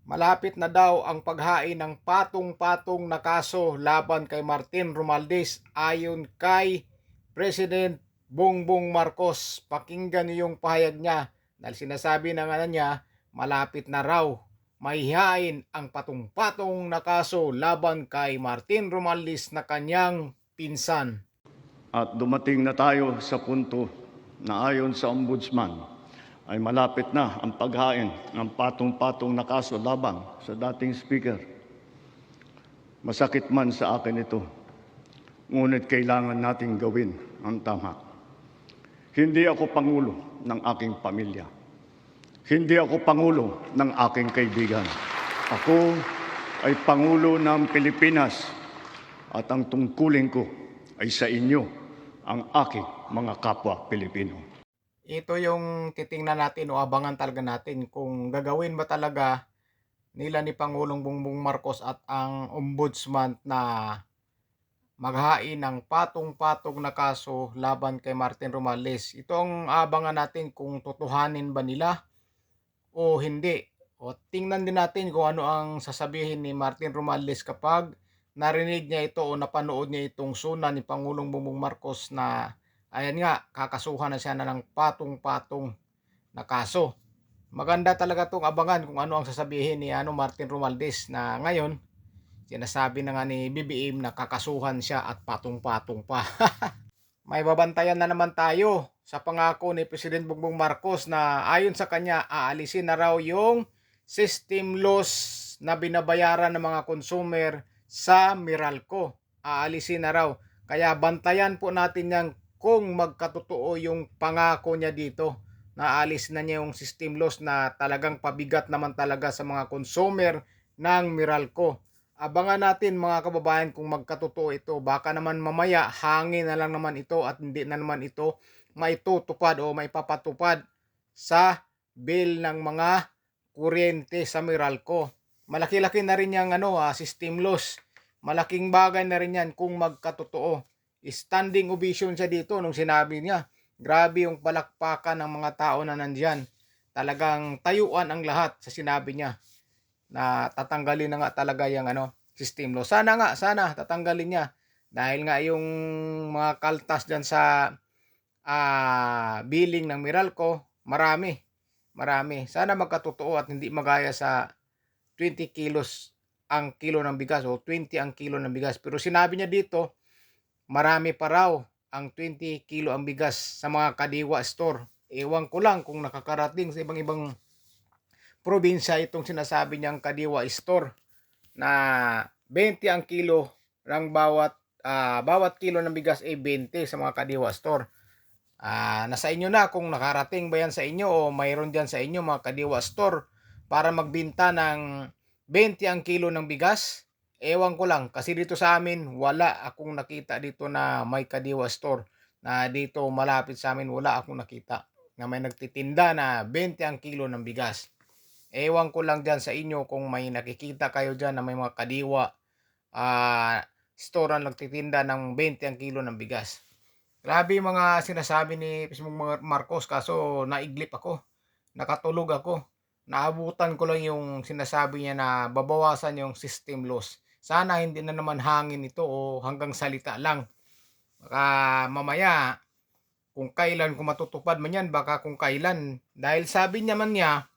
Malapit na daw ang paghain ng patong-patong na kaso laban kay Martin Romualdez ayon kay President Bongbong Marcos. Pakinggan niyo yung pahayag niya dahil sinasabi na nga niya malapit na raw mahihain ang patong-patong na kaso laban kay Martin Romualdez na kanyang pinsan. At dumating na tayo sa punto na ayon sa Ombudsman ay malapit na ang paghain ng patong-patong na kaso laban sa dating Speaker. Masakit man sa akin ito, ngunit kailangan nating gawin ang tama. Hindi ako pangulo ng aking pamilya. Hindi ako pangulo ng aking kaibigan. Ako ay pangulo ng Pilipinas at ang tungkulin ko ay sa inyo, ang aking mga kapwa Pilipino. Ito yung titingnan natin o abangan talaga natin kung gagawin ba talaga nila ni Pangulong Bongbong Marcos at ang Ombudsman na maghain ng patong-patong na kaso laban kay Martin Romualdez. Ito ang abangan natin kung totohanin ba nila o hindi. O tingnan din natin kung ano ang sasabihin ni Martin Romualdez kapag narinig niya ito o napanood niya itong suna ni Pangulong Bongbong Marcos na ayan nga, kakasuhan na siya na ng patong-patong na kaso. Maganda talaga itong abangan kung ano ang sasabihin ni Martin Romualdez na ngayon sinasabi na nga ni BBM na kakasuhan siya at patong-patong pa. May babantayan na naman tayo sa pangako ni President Bongbong Marcos na ayon sa kanya aalisin na raw yung system loss na binabayaran ng mga consumer sa Meralco. Aalisin na raw. Kaya bantayan po natin yan kung magkatotoo yung pangako niya dito. Naalis na niya yung system loss na talagang pabigat naman talaga sa mga consumer ng Meralco. Abangan natin mga kababayan kung magkatotoo ito. Baka naman mamaya hangin na lang naman ito at hindi na naman ito maitutupad o maipapatupad sa bill ng mga kuryente sa Meralco. Malaki-laki na rin yung system loss. Malaking bagay na rin yan kung magkatotoo. Standing ovation siya dito nung sinabi niya. Grabe yung palakpakan ng mga tao na nandyan. Talagang tayuan ang lahat sa sinabi niya na tatanggalin na nga talaga yung system loss. Sana tatanggalin niya. Dahil nga yung mga kaltas dyan sa billing ng Meralco, marami. Sana magkatotoo at hindi magaya sa 20 kilos ang kilo ng bigas o 20 ang kilo ng bigas. Pero sinabi niya dito, marami pa raw ang 20 kilo ang bigas sa mga kadiwa store. Ewan ko lang kung nakakarating sa ibang probinsya itong sinasabi niyang kadiwa store na 20 ang kilo ng bawat kilo ng bigas ay 20 sa mga kadiwa store. Nasa inyo na kung nakarating ba yan sa inyo o mayroon dyan sa inyo mga kadiwa store para magbinta ng 20 ang kilo ng bigas. Ewan ko lang kasi dito sa amin wala akong nakita dito na may kadiwa store na dito malapit sa amin wala akong nakita na may nagtitinda na 20 ang kilo ng bigas. Ewan ko lang dyan sa inyo kung may nakikita kayo dyan na may mga kadiwa store na nagtitinda ng 20 ang kilo ng bigas. Grabe mga sinasabi ni President Marcos kaso naiglip ako, nakatulog ako. Naabutan ko lang yung sinasabi niya na babawasan yung system loss. Sana hindi na naman hangin ito o hanggang salita lang. Baka mamaya kung kailan matutupad man yan, baka kung kailan. Dahil sabi naman niya,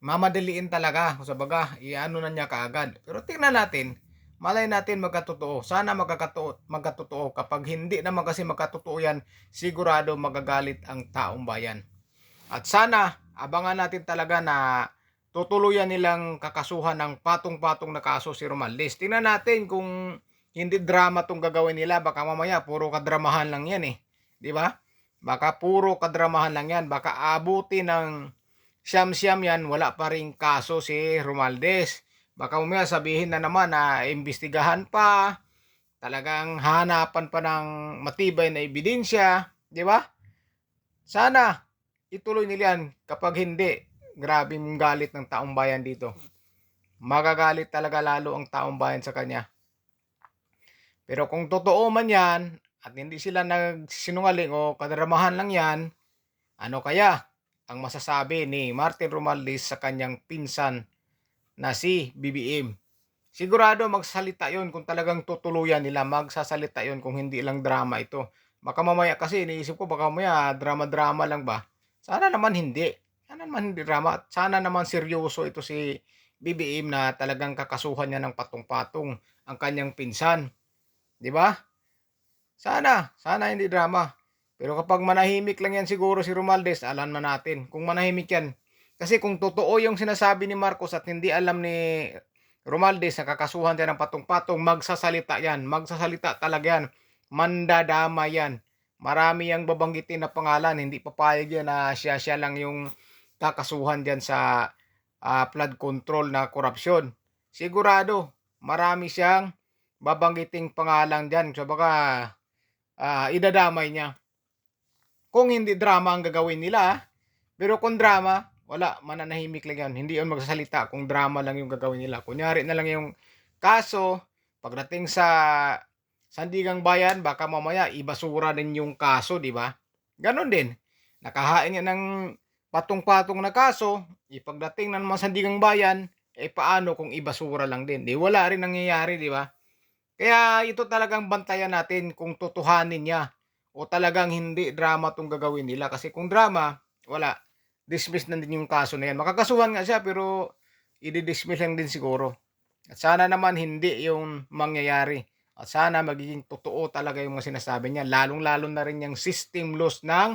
mamadaliin talaga. Sa baga, iano na niya kaagad. Pero tingnan natin, malay natin magkatotoo. Sana magkatotoo. Kapag hindi naman kasi magkatotoo yan, sigurado magagalit ang taong bayan. At sana, abangan natin talaga na tutuluyan nilang kakasuhan ng patong-patong na kaso si Romualdez. Tingnan natin kung hindi drama tong gagawin nila. Baka mamaya puro kadramahan lang yan eh. Di ba? Baka puro kadramahan lang yan. Baka abuti ng siyam-siyam yan, wala pa rin kaso si Romualdez. Baka mamaya sabihin na naman na imbestigahan pa, talagang hanapan pa ng matibay na ebidensya, di ba? Sana ituloy nila yan. Kapag hindi, grabing galit ng taong bayan dito. Magagalit talaga lalo ang taong bayan sa kanya. Pero kung totoo man yan, at hindi sila nagsinungaling o kadramahan lang yan, ano kaya ang masasabi ni Martin Romualdez sa kanyang pinsan na si BBM. Sigurado magsasalita yon kung talagang tutuluyan nila, magsasalita yon kung hindi lang drama ito. Baka mamaya kasi iniisip ko baka mamaya drama-drama lang ba. Sana naman hindi. Sana naman hindi drama. At sana naman seryoso ito si BBM na talagang kakasuhan niya ng patong-patong ang kanyang pinsan. 'Di ba? Sana hindi drama. Pero kapag manahimik lang yan siguro si Romualdez, alam na natin kung manahimik yan. Kasi kung totoo yung sinasabi ni Marcos at hindi alam ni Romualdez na kakasuhan yan ng patong-patong, magsasalita yan. Magsasalita talaga yan. Mandadama yan. Marami yang babanggitin na pangalan. Hindi papayag yan na siya lang yung kakasuhan dyan sa flood control na korupsyon. Sigurado, marami siyang babanggiting pangalan dyan. So baka idadamay niya. Kung hindi drama ang gagawin nila, pero kung drama, wala, mananahimik lang yan. Hindi yun magsasalita kung drama lang yung gagawin nila. Kunyari na lang yung kaso, pagdating sa Sandigang Bayan, baka mamaya ibasura din yung kaso, di ba? Ganon din. Nakahain yan ng patong-patong na kaso, ipagdating na naman Sandigang Bayan, paano kung ibasura lang din? Di wala rin nangyayari, di ba? Kaya ito talagang bantayan natin kung tutuhanin niya o talagang hindi drama tong gagawin nila. Kasi kung drama, wala. Dismiss na din yung kaso na yan. Makakasuhan nga siya pero i-dismiss lang din siguro. At sana naman hindi yung mangyayari. At sana magiging totoo talaga yung mga sinasabi niya. Lalong-lalo na rin yung system loss ng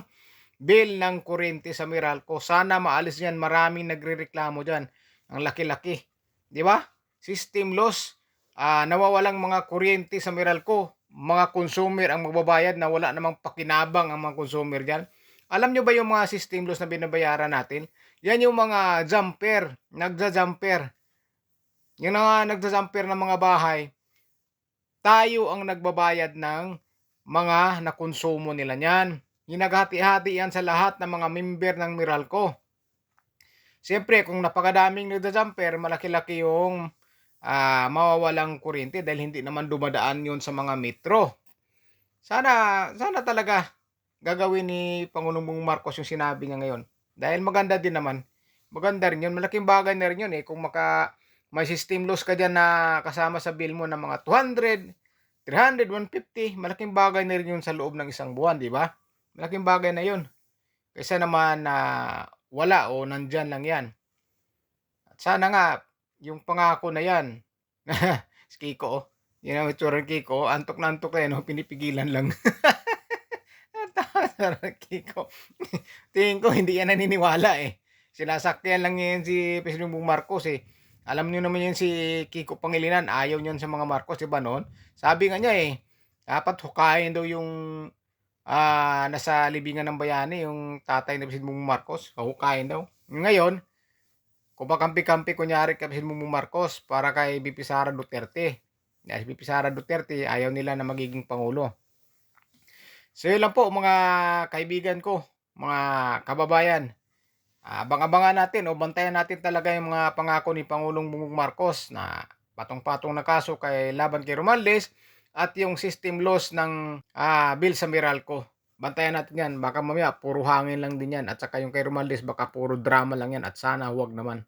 bill ng kuryente sa Meralco. Sana maalis yan. Maraming nagrereklamo dyan. Ang laki-laki. Di ba? System loss. Nawawalang mga kuryente sa Meralco. Mga consumer ang magbabayad na wala namang pakinabang ang mga consumer dyan. Alam nyo ba yung mga system loss na binabayaran natin? Yan yung mga jumper, nagja-jumper. Yung mga nagja-jumper ng mga bahay, tayo ang nagbabayad ng mga nakonsumo nila niyan. Hinaghati-hati yan sa lahat ng mga member ng Meralco. Siyempre, kung napakadaming nagja-jumper, malaki-laki yung mawawalang kuryente dahil hindi naman dumadaan yon sa mga metro. Sana talaga gagawin ni Pangulong Marcos yung sinabi niya ngayon. Dahil maganda din naman. Maganda rin yun. Malaking bagay na rin yun kung may system loss ka dyan na kasama sa bill mo ng mga 200, 300, 150, malaking bagay na rin yun sa loob ng isang buwan, di ba? Malaking bagay na yun. Kaysa naman na wala o nandyan lang yan. At sana nga, yung pangako na yan, si Kiko, yun ang itsura ng Kiko, antok na antok na yan, pinipigilan lang. Kiko. Tingin ko, hindi yan naniniwala Sinasakyan lang yan si Presidente Marcos Alam niyo naman yun si Kiko Pangilinan, ayaw niyan sa mga Marcos, diba noon? Sabi nga niya dapat hukayin daw yung nasa libingan ng bayani, yung tatay ni Presidente Marcos, hukayin daw. Ngayon, kumakampi-kampi kunyari kay Presidente Marcos para kay BP Sara Duterte. Dahil BP Sara Duterte, ayaw nila na magiging Pangulo. So yun lang po mga kaibigan ko, mga kababayan. Abang-abangan natin o bantayan natin talaga yung mga pangako ni Pangulong Bongbong Marcos na patong-patong na kaso laban kay Romualdez at yung system loss ng bill sa Meralco. Bantayan natin yan. Baka mamaya puro hangin lang din yan. At saka yung kay Romualdez baka puro drama lang yan at sana huwag naman.